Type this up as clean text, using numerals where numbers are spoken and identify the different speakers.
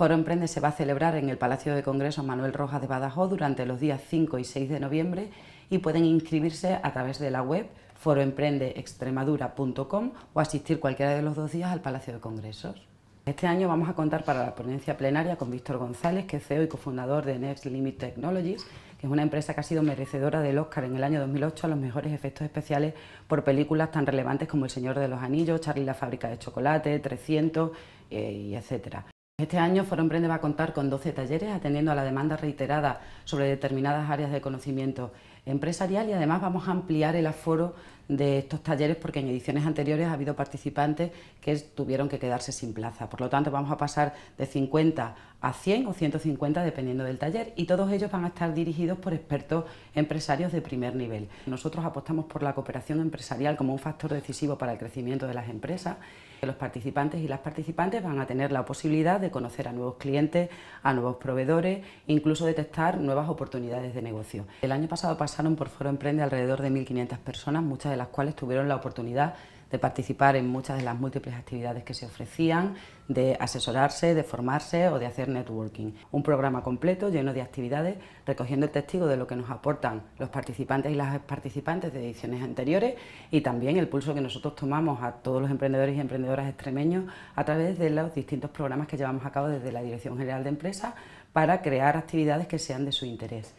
Speaker 1: Foro Emprende se va a celebrar en el Palacio de Congresos Manuel Rojas de Badajoz durante los días 5 y 6 de noviembre y pueden inscribirse a través de la web foroemprendeextremadura.com o asistir cualquiera de los 2 días al Palacio de Congresos. Este año vamos a contar para la ponencia plenaria con Víctor González, que es CEO y cofundador de Next Limit Technologies, que es una empresa que ha sido merecedora del Oscar en el año 2008 a los mejores efectos especiales por películas tan relevantes como El Señor de los Anillos, Charlie y la fábrica de chocolate, 300 y etcétera. Este año Foro Emprende va a contar con 12 talleres atendiendo a la demanda reiterada sobre determinadas áreas de conocimiento empresarial y además vamos a ampliar el aforo de estos talleres porque en ediciones anteriores ha habido participantes que tuvieron que quedarse sin plaza. Por lo tanto, vamos a pasar de 50 a 100 o 150 dependiendo del taller y todos ellos van a estar dirigidos por expertos empresarios de primer nivel. Nosotros apostamos por la cooperación empresarial como un factor decisivo para el crecimiento de las empresas. Los participantes y las participantes van a tener la posibilidad de conocer a nuevos clientes, a nuevos proveedores, incluso detectar nuevas oportunidades de negocio. El año pasado pasaron por Foro Emprende alrededor de 1.500 personas, muchas de las cuales tuvieron la oportunidad de participar en muchas de las múltiples actividades que se ofrecían, de asesorarse, de formarse o de hacer networking. Un programa completo lleno de actividades, recogiendo el testigo de lo que nos aportan los participantes y las participantes de ediciones anteriores y también el pulso que nosotros tomamos a todos los emprendedores y emprendedoras extremeños a través de los distintos programas que llevamos a cabo desde la Dirección General de Empresas para crear actividades que sean de su interés.